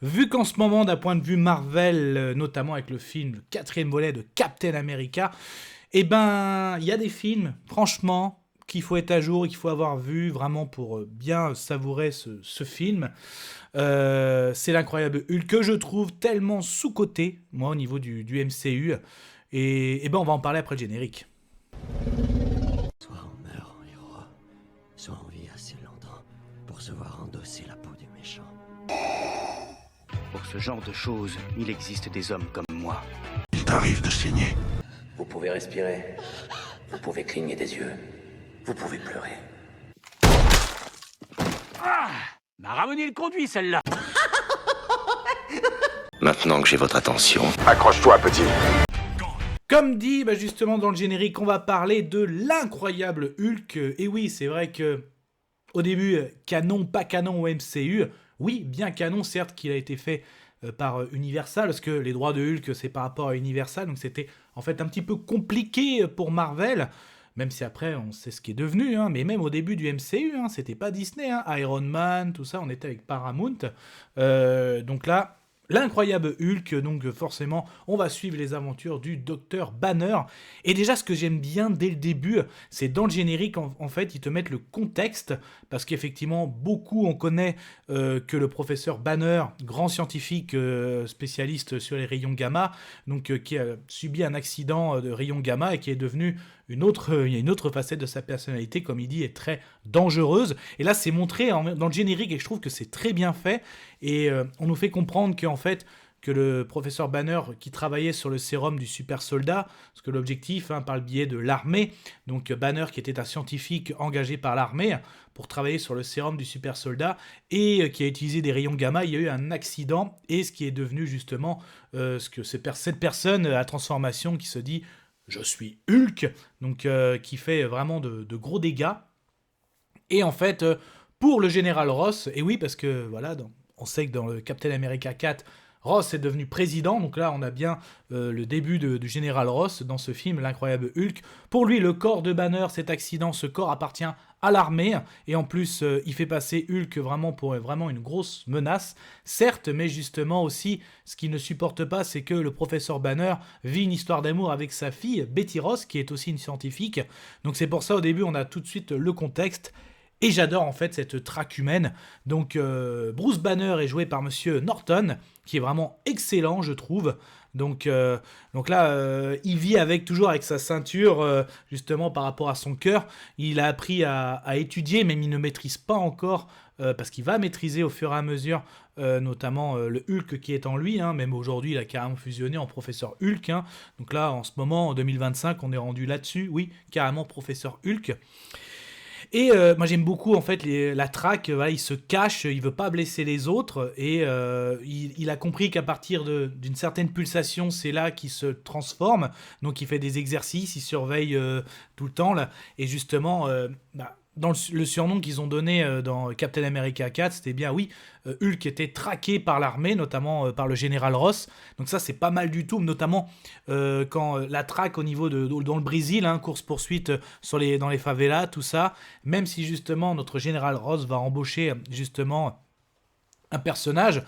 Vu qu'en ce moment, d'un point de vue Marvel, notamment avec le film, le quatrième volet de Captain America, eh ben, il y a des films, franchement, qu'il faut être à jour, qu'il faut avoir vu vraiment pour bien savourer ce film. C'est l'incroyable Hulk que je trouve tellement sous-coté, moi, au niveau du MCU. Et ben, on va en parler après le générique. Soit on meurt en héros, soit on vit assez longtemps pour se voir endosser la peau du méchant. Pour ce genre de choses, il existe des hommes comme moi. Il t'arrive de saigner. Vous pouvez respirer, vous pouvez cligner des yeux, vous pouvez pleurer. M'a ramené le conduit, celle-là. Maintenant que j'ai votre attention, Accroche-toi, petit. Comme dit bah justement dans le générique, on va parler de l'incroyable Hulk. Et oui, c'est vrai que au début, canon, pas canon au MCU. Oui, bien canon, certes, qu'il a été fait par Universal, parce que les droits de Hulk, c'est par rapport à Universal, donc c'était en fait un petit peu compliqué pour Marvel, même si après, on sait ce qui est devenu, hein, mais même au début du MCU, hein, c'était pas Disney, hein, Iron Man, tout ça, on était avec Paramount. Donc là, l'incroyable Hulk, donc forcément, on va suivre les aventures du Docteur Banner. Et déjà, ce que j'aime bien dès le début, c'est dans le générique, en fait, ils te mettent le contexte, parce qu'effectivement, beaucoup, on connaît que le professeur Banner, grand scientifique spécialiste sur les rayons gamma, donc qui a subi un accident de rayons gamma et qui est devenu une autre facette de sa personnalité, comme il dit, est très dangereuse. Et là, c'est montré dans le générique et je trouve que c'est très bien fait. Et on nous fait comprendre qu'en fait, que le professeur Banner qui travaillait sur le sérum du super soldat, parce que l'objectif, par le biais de l'armée, donc Banner qui était un scientifique engagé par l'armée pour travailler sur le sérum du super soldat et qui a utilisé des rayons gamma, il y a eu un accident et ce qui est devenu justement cette personne à transformation qui se dit je suis Hulk, donc qui fait vraiment de gros dégâts. Et en fait, pour le général Ross, et oui, parce que voilà, on sait que dans le Captain America 4, Ross est devenu président, donc là on a bien le début du général Ross dans ce film, l'incroyable Hulk. Pour lui, le corps de Banner, cet accident, ce corps appartient à l'armée, et en plus il fait passer Hulk vraiment pour vraiment une grosse menace, certes, mais justement aussi, ce qu'il ne supporte pas, c'est que le professeur Banner vit une histoire d'amour avec sa fille, Betty Ross, qui est aussi une scientifique, donc c'est pour ça au début on a tout de suite le contexte. Et j'adore en fait cette traque humaine. Donc Bruce Banner est joué par Monsieur Norton, qui est vraiment excellent, je trouve. Donc là, il vit toujours avec sa ceinture, justement par rapport à son cœur. Il a appris à étudier, même il ne maîtrise pas encore, parce qu'il va maîtriser au fur et à mesure, notamment le Hulk qui est en lui. Même aujourd'hui, il a carrément fusionné en professeur Hulk. Donc là, en ce moment, en 2025, on est rendu là-dessus. Oui, carrément professeur Hulk. Et moi j'aime beaucoup en fait la traque, voilà, il se cache, il veut pas blesser les autres et il a compris qu'à partir d'une certaine pulsation, c'est là qu'il se transforme. Donc il fait des exercices, il surveille tout le temps là, et justement dans le surnom qu'ils ont donné dans Captain America 4, c'était bien, oui, Hulk était traqué par l'armée, notamment par le général Ross. Donc ça, c'est pas mal du tout, notamment quand la traque au niveau dans le Brésil, course-poursuite dans les favelas, tout ça. Même si justement notre général Ross va embaucher justement un personnage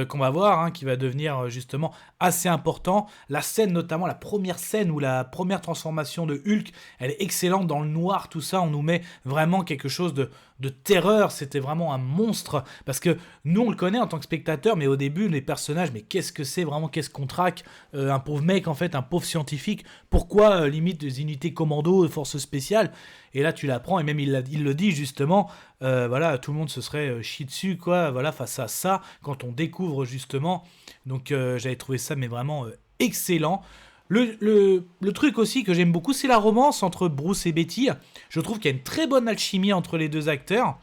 qu'on va voir, qui va devenir justement assez important. La scène, notamment la première scène où la première transformation de Hulk, elle est excellente dans le noir, tout ça, on nous met vraiment quelque chose de terreur, c'était vraiment un monstre, parce que nous on le connaît en tant que spectateur, mais au début les personnages, mais qu'est-ce que c'est vraiment, qu'est-ce qu'on traque, un pauvre mec en fait, un pauvre scientifique, pourquoi limite des unités commando, forces spéciales, et là tu l'apprends, et même il le dit justement, voilà, tout le monde se serait chié dessus, quoi, voilà, face à ça, quand on découvre justement, donc j'avais trouvé ça mais vraiment excellent. Le truc aussi que j'aime beaucoup, c'est la romance entre Bruce et Betty. Je trouve qu'il y a une très bonne alchimie entre les deux acteurs.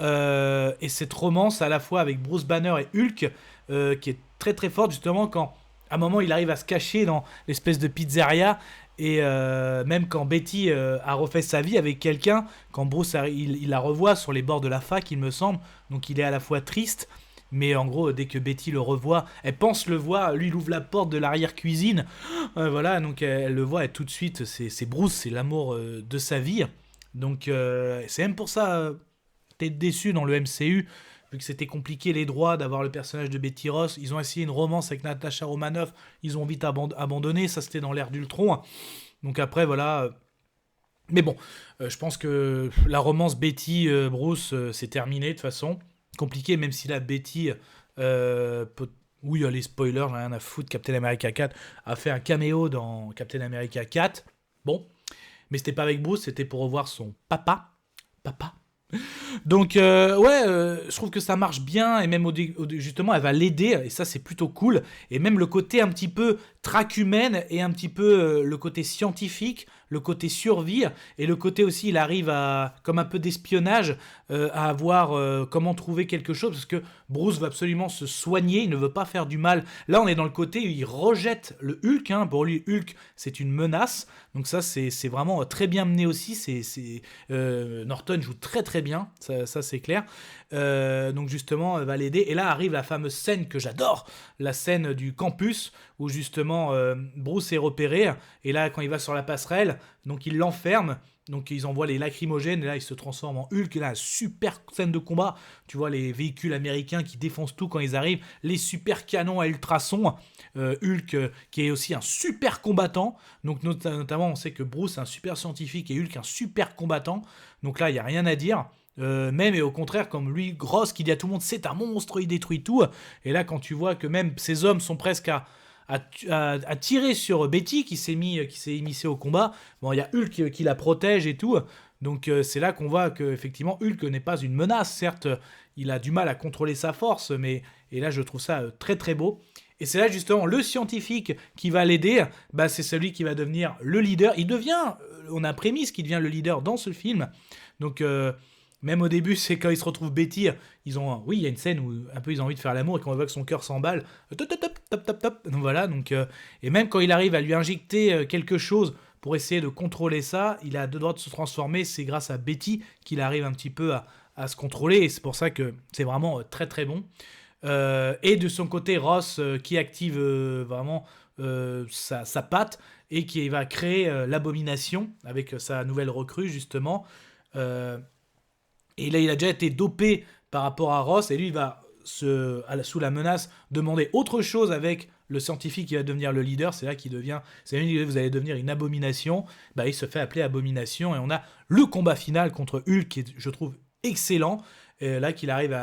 Et cette romance à la fois avec Bruce Banner et Hulk, qui est très très forte justement quand à un moment il arrive à se cacher dans l'espèce de pizzeria. Et même quand Betty a refait sa vie avec quelqu'un, quand Bruce il la revoit sur les bords de la fac, il me semble, donc il est à la fois triste, mais en gros, dès que Betty le revoit, elle pense le voir, lui il ouvre la porte de l'arrière-cuisine, voilà, donc elle le voit, et tout de suite, c'est Bruce, c'est l'amour de sa vie, donc c'est même pour ça, t'es déçu dans le MCU, vu que c'était compliqué les droits d'avoir le personnage de Betty Ross, ils ont essayé une romance avec Natasha Romanoff, ils ont vite abandonné, ça c'était dans l'ère d'Ultron. Donc après, voilà. Mais bon, je pense que la romance Betty-Bruce, c'est terminé de toute façon. Compliqué, même si la Betty... oui, les spoilers, j'en ai rien à foutre. Captain America 4 a fait un caméo dans Captain America 4. Bon, mais c'était pas avec Bruce, c'était pour revoir son papa. Donc, je trouve que ça marche bien, et même justement, elle va l'aider, et ça, c'est plutôt cool. Et même le côté un petit peu traque humaine, et un petit peu le côté scientifique, le côté survie, et le côté aussi, il arrive à, comme un peu d'espionnage, à avoir comment trouver quelque chose, parce que Bruce veut absolument se soigner, il ne veut pas faire du mal. Là, on est dans le côté où il rejette le Hulk, hein. Pour lui, Hulk, c'est une menace, donc ça, c'est vraiment très bien mené aussi. Norton joue très très bien, ça c'est clair. Donc justement, elle va l'aider, et là arrive la fameuse scène que j'adore, la scène du campus, où justement Bruce est repéré, et là quand il va sur la passerelle, donc il l'enferme, donc ils envoient les lacrymogènes, et là il se transforme en Hulk, et là super scène de combat, tu vois les véhicules américains qui défoncent tout quand ils arrivent, les super canons à ultrasons, Hulk qui est aussi un super combattant, donc notamment on sait que Bruce est un super scientifique et Hulk un super combattant, donc là il n'y a rien à dire. Même et au contraire, comme lui, Gross qui dit à tout le monde c'est un monstre, il détruit tout. Et là, quand tu vois que même ces hommes sont presque à tirer sur Betty qui s'est immiscée au combat, bon, il y a Hulk qui la protège et tout. Donc c'est là qu'on voit que effectivement Hulk n'est pas une menace. Certes, il a du mal à contrôler sa force, et là je trouve ça très très beau. Et c'est là justement le scientifique qui va l'aider, c'est celui qui va devenir le leader. Il devient, on a prémisse qu'il devient le leader dans ce film. Donc même au début, c'est quand ils se retrouvent Betty, il y a une scène où un peu ils ont envie de faire l'amour et quand on voit que son cœur s'emballe, top. Donc voilà, et même quand il arrive à lui injecter quelque chose pour essayer de contrôler ça, il a deux droits de se transformer, c'est grâce à Betty qu'il arrive un petit peu à se contrôler, et c'est pour ça que c'est vraiment très très bon. Et de son côté, Ross qui active vraiment sa patte et qui va créer l'abomination avec sa nouvelle recrue justement. Et là, il a déjà été dopé par rapport à Ross, et lui, il va, sous la menace, demander autre chose avec le scientifique qui va devenir le leader. C'est là qu'il devient, c'est lui qui dit, vous allez devenir une abomination. Il se fait appeler Abomination, et on a le combat final contre Hulk, qui est, je trouve, excellent. Et là, qu'il arrive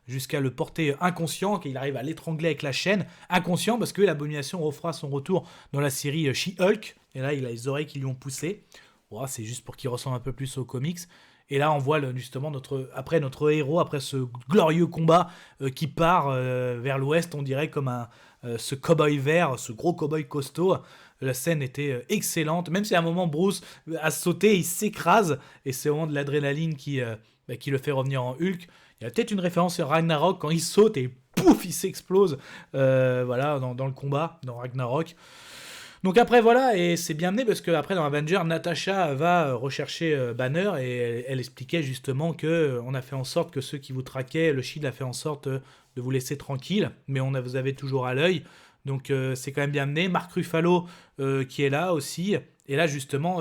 jusqu'à le porter inconscient, qu'il arrive à l'étrangler avec la chaîne, inconscient, parce que l'Abomination refera son retour dans la série She-Hulk. Et là, il a les oreilles qui lui ont poussé. C'est juste pour qu'il ressemble un peu plus aux comics. Et là, on voit justement notre héros, après ce glorieux combat qui part vers l'ouest, on dirait comme ce cow-boy vert, ce gros cow-boy costaud. La scène était excellente, même si à un moment Bruce a sauté, il s'écrase, et c'est au moment de l'adrénaline qui le fait revenir en Hulk. Il y a peut-être une référence à Ragnarok, quand il saute et pouf, il s'explose dans le combat, dans Ragnarok. Donc après voilà, et c'est bien mené parce que après dans Avengers, Natasha va rechercher Banner, et elle expliquait justement que on a fait en sorte que ceux qui vous traquaient, le Shield a fait en sorte de vous laisser tranquille, mais vous avez toujours à l'œil. Donc c'est quand même bien mené. Mark Ruffalo qui est là aussi, et là justement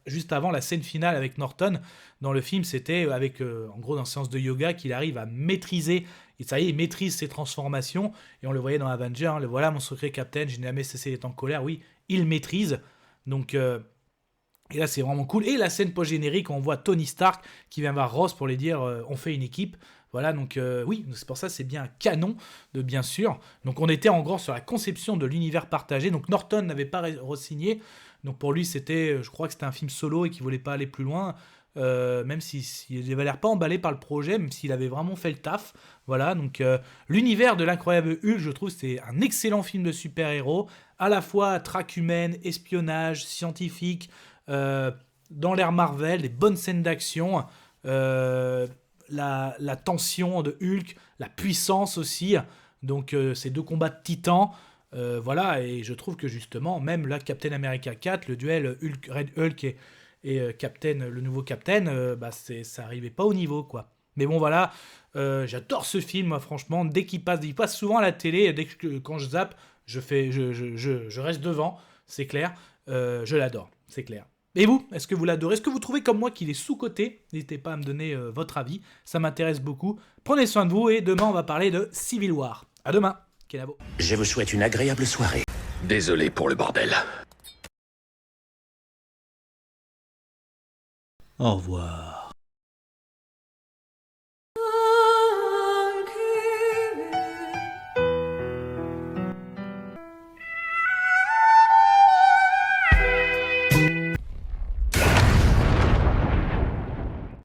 juste avant la scène finale avec Norton dans le film, c'était avec en gros dans une séance de yoga qu'il arrive à maîtriser. Et ça y est, il maîtrise ses transformations, et on le voyait dans Avengers, hein, le voilà mon secret Captain, je n'ai jamais cessé d'être en colère. Oui, il maîtrise. Donc et là c'est vraiment cool. Et la scène post-générique, on voit Tony Stark qui vient voir Ross pour lui dire on fait une équipe. Voilà, donc oui, c'est pour ça c'est bien canon, bien sûr. Donc on était en gros sur la conception de l'univers partagé. Donc Norton n'avait pas re-signé. Donc pour lui, je crois que c'était un film solo et qu'il voulait pas aller plus loin. Même s'il n'avait l'air pas emballé par le projet, même s'il avait vraiment fait le taf. Voilà, donc l'univers de l'incroyable Hulk, je trouve c'est un excellent film de super-héros, à la fois traque humaine, espionnage, scientifique, dans l'ère Marvel, des bonnes scènes d'action, la tension de Hulk, la puissance aussi, donc ces deux combats de titans, voilà, et je trouve que justement, même là, Captain America 4, le duel Red Hulk et Captain, le nouveau Captain, ça arrivait pas au niveau, quoi. Mais bon, voilà, j'adore ce film, moi, franchement. Dès qu'il passe souvent à la télé, quand je zappe, je reste devant, c'est clair. Je l'adore, c'est clair. Et vous, est-ce que vous l'adorez? Est-ce que vous trouvez comme moi qu'il est sous-coté? N'hésitez pas à me donner votre avis, ça m'intéresse beaucoup. Prenez soin de vous et demain on va parler de Civil War. À demain, Kenavo. Je vous souhaite une agréable soirée. Désolé pour le bordel. Au revoir.